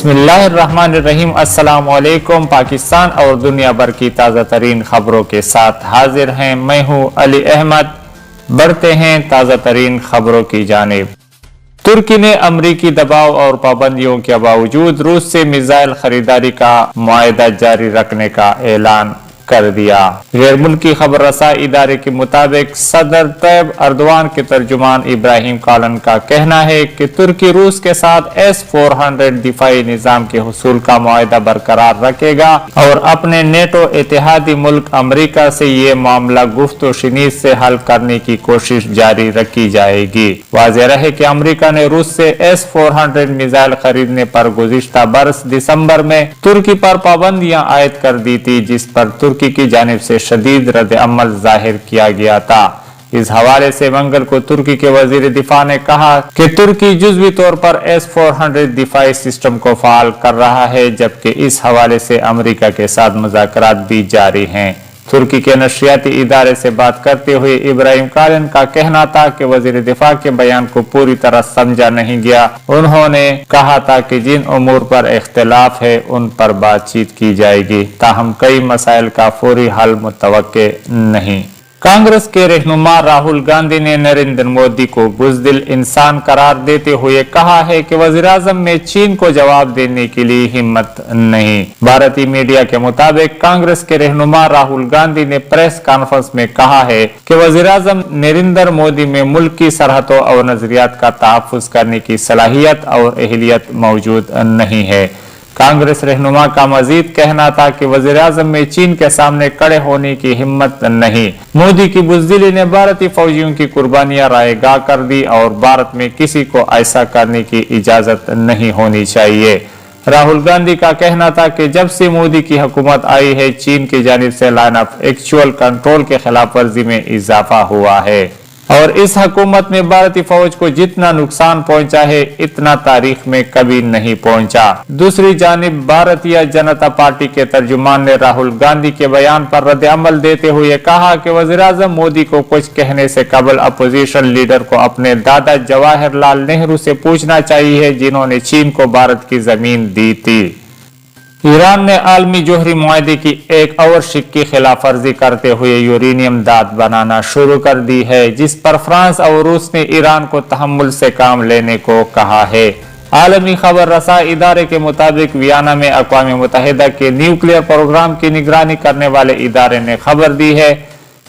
बिस्मिल्लाहिर्रहमानिर्रहीम। अस्सलाम वालेकुम। पाकिस्तान और दुनिया भर की ताज़ा तरीन खबरों के साथ हाजिर हैं। मैं हूँ अली अहमद। बढ़ते हैं ताज़ा तरीन खबरों की जानिब। तुर्की ने अमरीकी दबाव और पाबंदियों के बावजूद रूस से मिसाइल खरीदारी का मुआहदा जारी रखने का ऐलान कर दिया। गैर मुल्की खबर रसा इदारे के मुताबिक सदर तैयब अर्दवान के तर्जुमान इब्राहिम कालन का कहना है कि तुर्की रूस के साथ S-400 दिफाई निजाम के हुसूल का मुआहदा बरकरार रखेगा और अपने नेटो इत्तेहादी मुल्क अमरीका से ये मामला गुफ्त शनीद से हल करने की कोशिश जारी रखी जाएगी। वाज़ेह रहे कि अमरीका ने रूस से S-400 मिसाइल खरीदने पर गुज़िश्ता बरस दिसंबर में तुर्की पर पाबंदियां आयद कर दी थी, जिस पर तुर्की की जानिब से शदीद रद्द अमल जाहिर किया गया था। इस हवाले से मंगल को तुर्की के वजीर दिफा ने कहा कि तुर्की जुज़वी तौर पर S-400 दिफाई सिस्टम को फाल कर रहा है, जबकि इस हवाले से अमरीका के साथ मुज़ाकरात भी जारी हैं। तुर्की के नशरियाती इदारे से बात करते हुए इब्राहिम कालन का कहना था कि वजीर दिफा के बयान को पूरी तरह समझा नहीं गया। उन्होंने कहा था कि जिन उमूर पर इख्तिलाफ है उन पर बातचीत की जाएगी, ताहम कई मसाइल का फौरी हल मुतवक्के नहीं। कांग्रेस के रहनुमा राहुल गांधी ने नरेंद्र मोदी को बुज़दिल इंसान करार देते हुए कहा है कि वज़ीर-ए-आज़म में चीन को जवाब देने के लिए हिम्मत नहीं। भारतीय मीडिया के मुताबिक कांग्रेस के रहनुमा राहुल गांधी ने प्रेस कॉन्फ्रेंस में कहा है कि वज़ीर-ए-आज़म नरेंद्र मोदी में मुल्क की सरहदों और नजरियात का तहफ़्फ़ुज़ करने की सलाहियत और अहलियत मौजूद नहीं है। कांग्रेस रहनुमा का मजीद कहना था कि वज़ीर-ए-आज़म में चीन के सामने खड़े होने की हिम्मत नहीं। मोदी की बुज़दिली ने भारतीय फौजियों की कुर्बानियां रायगा कर दी और भारत में किसी को ऐसा करने की इजाजत नहीं होनी चाहिए। राहुल गांधी का कहना था कि जब से मोदी की हुकूमत आई है, चीन की जानिब से लाइन ऑफ एक्चुअल कंट्रोल के खिलाफ वर्जी में इजाफा हुआ है और इस हुकूमत में भारतीय फौज को जितना नुकसान पहुंचा है इतना तारीख में कभी नहीं पहुंचा। दूसरी जानिब भारतीय जनता पार्टी के तर्जुमान ने राहुल गांधी के बयान पर रद्द अमल देते हुए कहा कि वज़ीर-ए-आज़म मोदी को कुछ कहने से कबल अपोजिशन लीडर को अपने दादा जवाहरलाल नेहरू से पूछना चाहिए, जिन्होंने चीन को भारत की जमीन दी थी। ईरान ने आलमी जोहरी मुआहदे की एक और शिक की खिलाफ वर्जी करते हुए यूरेनियम दाद बनाना शुरू कर दी है, जिस पर फ्रांस और रूस ने ईरान को तहम्मुल से काम लेने को कहा है। आलमी खबर रसा इदारे के मुताबिक वियना में अक़वाम मुत्तहिदा के न्यूक्लियर प्रोग्राम की निगरानी करने वाले इदारे ने खबर दी है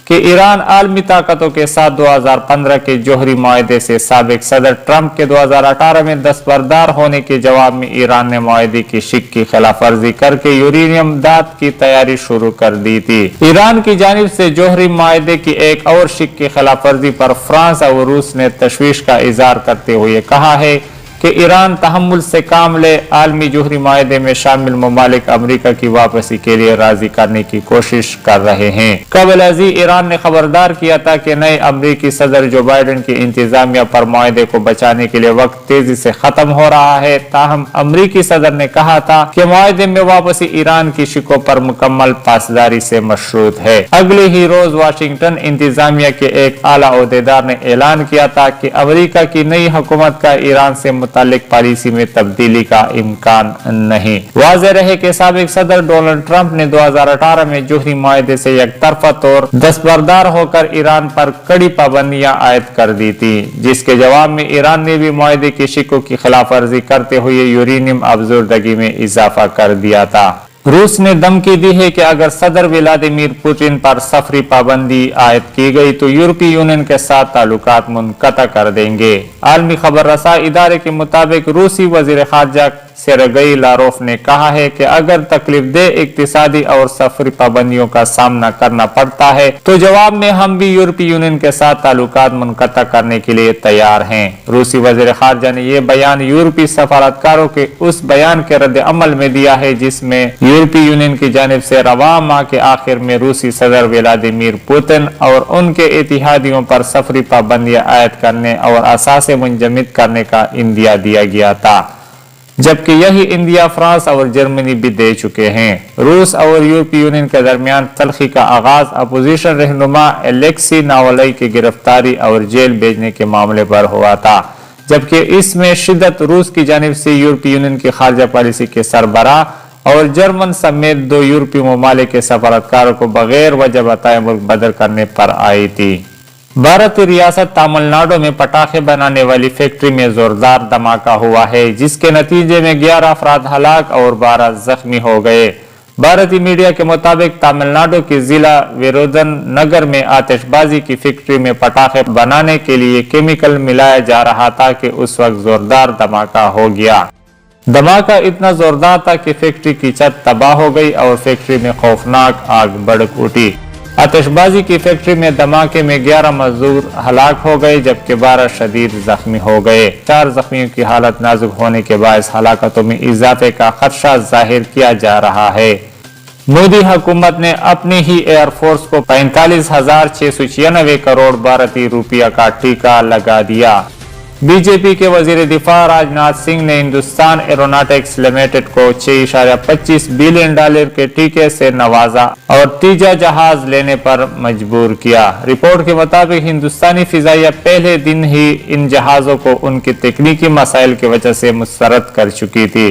कि ईरान आलमी ताकतों के साथ 2015 के जोहरी मुआहदे से साबिक सदर ट्रंप के 2018 में दस्तबरदार होने के जवाब में ईरान ने मुआहदे की शिक की खिलाफ वर्जी करके यूरेनियम दाद की तैयारी शुरू कर दी थी। ईरान की जानिब से जोहरी मुआहदे की एक और शिक की खिलाफ वर्जी पर फ्रांस और रूस ने तशवीश का इजहार करते हुए कहा है कि ईरान तहम्मुल से काम ले आलमी जोहरी मुआहदे में शामिल ममालिक अमरीका की वापसी के लिए राजी करने की कोशिश कर रहे हैं। कबल अजी ईरान ने खबरदार किया था कि नए अमरीकी सदर जो बाइडेन की इंतजामिया पर मुआहदे को बचाने के लिए वक्त तेजी से खत्म हो रहा है, ताहम अमरीकी सदर ने कहा था कि मुआहदे में वापसी ईरान की शिकों पर मुकम्मल पासदारी से मशरूत है। अगले ही रोज वाशिंगटन इंतजामिया के एक आला ओहदेदार ने ऐलान किया था कि अमरीका की नई हुकूमत का ईरान से मुतालिक पॉलिसी में तब्दीली का इम्कान नहीं। वाज़ेह रहे कि साबिक सदर डोनाल्ड ट्रंप ने 2018 में जोहरी मुआहदे से एक तरफा तौर दस्तबरदार होकर ईरान पर कड़ी पाबंदियां आयद कर दी थी, जिसके जवाब में ईरान ने भी मुआहदे की शिकों की खिलाफ वर्जी करते हुए यूरेनियम अफजुर्दगी में इजाफा कर दिया था। रूस ने धमकी दी है कि अगर सदर व्लादिमीर पुतिन पर सफरी पाबंदी आयद की गई तो यूरोपीय यूनियन के साथ ताल्लुकात मुनक़ता कर देंगे। आलमी खबर रसा इदारे के मुताबिक रूसी वजीर खारजा सेर्गई लारोफ ने कहा है कि अगर तकलीफ दे इक्तिसादी और सफरी पाबंदियों का सामना करना पड़ता है तो जवाब में हम भी यूरोपीय यूनियन के साथ ताल्लुकात मुनक़ता करने के लिए तैयार हैं। रूसी वजीर खारजा ने यह बयान यूरोपीय सफारतकारों के उस बयान के रद्द अमल में दिया है जिसमें यूरोपीय यूनियन की जानिब से रवा माह के आखिर में रूसी सदर व्लादिमीर पुतिन और उनके इत्तेहादियों पर सफरी पाबंदियां आयद करने और असासे मुंजमद करने का इंदिया दिया गया था, जबकि यही इंडिया, फ्रांस और जर्मनी भी दे चुके हैं। रूस और यूरोपीय यूनियन के दरमियान तलखी का आगाज अपोजिशन रहनुमा एलेक्सी नावलाई की गिरफ्तारी और जेल भेजने के मामले पर हुआ था। जबकि इसमें शिद्दत रूस की जानिब से यूरोपीय यूनियन की खारजा पॉलिसी के सरबराह और जर्मन समेत 2 यूरोपीय ममालिक के सफारतकारों को बगैर वजह बताए मुल्क बदर करने पर आई थी। भारतीय रियासत तमिलनाडु में पटाखे बनाने वाली फैक्ट्री में जोरदार धमाका हुआ है, जिसके नतीजे में 11 अफराद हलाक और 12 जख्मी हो गए। भारतीय मीडिया के मुताबिक तमिलनाडु के जिला विरुधन नगर में आतिशबाजी की फैक्ट्री में पटाखे बनाने के लिए केमिकल मिलाया जा रहा था कि उस वक्त जोरदार धमाका हो गया। धमाका इतना जोरदार था कि फैक्ट्री की छत तबाह हो गई और फैक्ट्री में खौफनाक आग भड़क उठी। आतिशबाजी की फैक्ट्री में धमाके में 11 मजदूर हलाक हो गए, जबकि 12 शदीद जख्मी हो गए। 4 जख्मियों की हालत नाजुक होने के बायस हलाकतों में इजाफे का खदशा जाहिर किया जा रहा है। मोदी हुकूमत ने अपनी ही एयरफोर्स को 45,696 करोड़ भारतीय रुपया का टीका लगा दिया। बीजेपी के वजीर दिफा राजनाथ सिंह ने हिंदुस्तान एरोनॉटिक्स लिमिटेड को 6.25 बिलियन डॉलर के टीके से नवाजा और तीजा जहाज लेने पर मजबूर किया। रिपोर्ट के मुताबिक हिंदुस्तानी फिजाइया पहले दिन ही इन जहाजों को उनके तकनीकी मसाइल की वजह से मुस्तरद कर चुकी थी।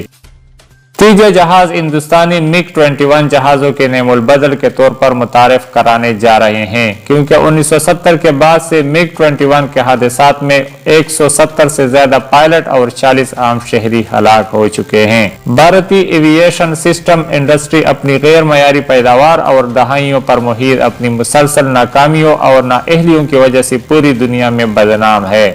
तीजे जहाज हिंदुस्तानी MiG-21 जहाजों के नेमुल बदल के तौर पर मुतारिफ कराने जा रहे हैं, क्योंकि 1970 के बाद से MiG-21 के हादसात में 170 से ज्यादा पायलट और 40 आम शहरी हलाक हो चुके हैं। भारतीय एविएशन सिस्टम इंडस्ट्री अपनी गैर मयारी पैदावार और दहाइयों पर मुहित अपनी मुसलसल नाकामियों और नाअहलियों की वजह से पूरी दुनिया में बदनाम है।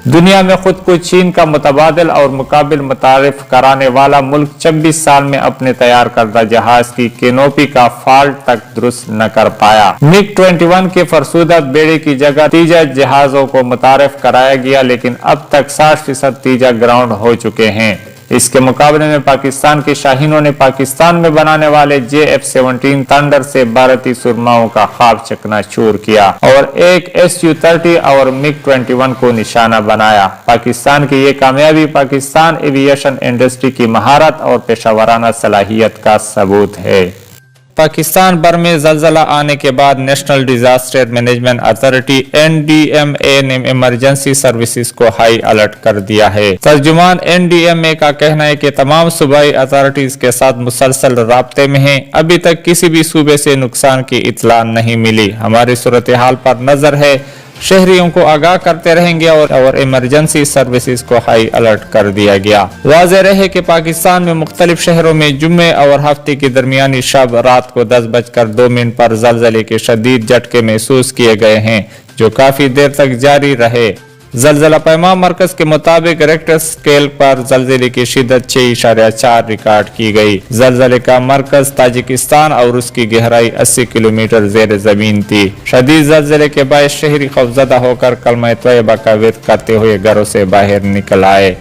दुनिया में खुद को चीन का मुतबादिल और मुकाबिल मुतारिफ कराने वाला मुल्क 26 साल में अपने तैयार करदा जहाज की कैनोपी का फॉल्ट तक दुरुस्त न कर पाया। MiG-21 के फरसुदा बेड़े की जगह तीजा जहाजों को मुतारिफ कराया गया, लेकिन अब तक 60% तीजा ग्राउंड हो चुके हैं। इसके मुकाबले में पाकिस्तान के शाहीनों ने पाकिस्तान में बनाने वाले JF-17 थंडर से भारतीय सुरमाओं का ख्वाब चकनाचूर किया और एक Su-30 और MiG-21 को निशाना बनाया। पाकिस्तान की ये कामयाबी पाकिस्तान एविएशन इंडस्ट्री की महारत और पेशावराना सलाहियत का सबूत है। पाकिस्तान भर में ज़लज़ला आने के बाद national disaster management authority NDMA ने इमरजेंसी सर्विसेज को हाई अलर्ट कर दिया है। तर्जुमान NDMA का कहना है कि तमाम सूबाई अथॉरिटीज के साथ मुसलसल राब्ते में हैं। अभी तक किसी भी सूबे से नुकसान की इत्तला नहीं मिली। हमारी सूरत हाल पर नजर है, शहरियों को आगाह करते रहेंगे और इमरजेंसी सर्विसेज को हाई अलर्ट कर दिया गया। वाज़ेह रहे कि पाकिस्तान में मुख्तलिफ शहरों में जुम्मे और हफ्ते की दरमियानी शब रात को 10:02 पर ज़लज़ले के शदीद झटके महसूस किए गए हैं, जो काफी देर तक जारी रहे। ज़लज़ला पैमा मरकज के मुताबिक रेक्टर स्केल पर ज़लज़ले की शिद्दत 6.4 रिकॉर्ड की गई। ज़लज़ले का मरकज ताजिकिस्तान और उसकी गहराई 80 किलोमीटर ज़ेर ज़मीन थी। शदीद ज़लज़ले के बाद शहरी खौफज़दा होकर कलमा तैयबा का विर्द करते हुए घरों से बाहर निकल आए।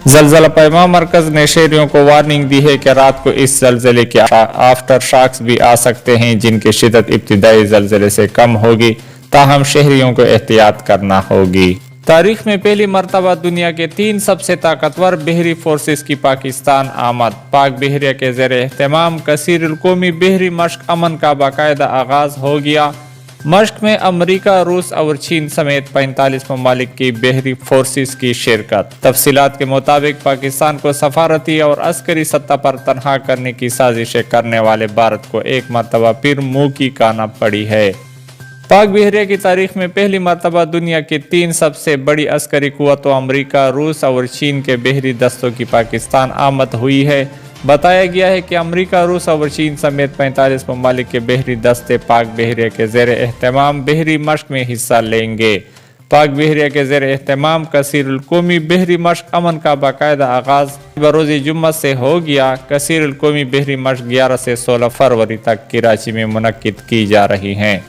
ज़लज़ला पैमा मरकज ने शहरियों को वार्निंग दी है कि रात को इस ज़लज़ले के आफ्टर शॉक्स भी आ सकते हैं, जिनकी शिद्दत इब्तिदाई ज़लज़ले से कम होगी, ताहम शहरियों को एहतियात करना होगी। तारीख में पहली मरतबा दुनिया के 3 सबसे ताकतवर बहरी फोर्सेस की पाकिस्तान आमद। पाक बहरिया के ज़ेर एहतमाम कसीरुल कौमी बहरी मशक अमन का बाकायदा आगाज हो गया। मशक में अमरीका, रूस और चीन समेत 45 ममालिक की बहरी फोर्सेस की शिरकत। तफसीलात के मुताबिक पाकिस्तान को सफारती और अस्करी सत्ता पर तनहा करने की साजिशें करने वाले भारत को एक मरतबा फिर मुंह की काना पड़ी है। पाक बहरिया की तारीख में पहली मरतबा दुनिया की 3 सबसे बड़ी अस्करी कुव्वतों अमरीका, रूस और चीन के बहरी दस्तों की पाकिस्तान आमद हुई है। बताया गया है कि अमरीका, रूस और चीन समेत 45 ममालिक के बहरी दस्ते पाक बहरिया के ज़ेर एहतमाम बहरी मशक में हिस्सा लेंगे। पाक बहरिया के ज़ेर एहतमाम कसीरुल कौमी बहरी मशक अमन का बाकायदा आगाज बरोज़ जुम्मा से हो गया। कसीरुल कौमी बहरी मशक 11 से 16 फरवरी तक कराची में मुनक्किद की जा रही हैं।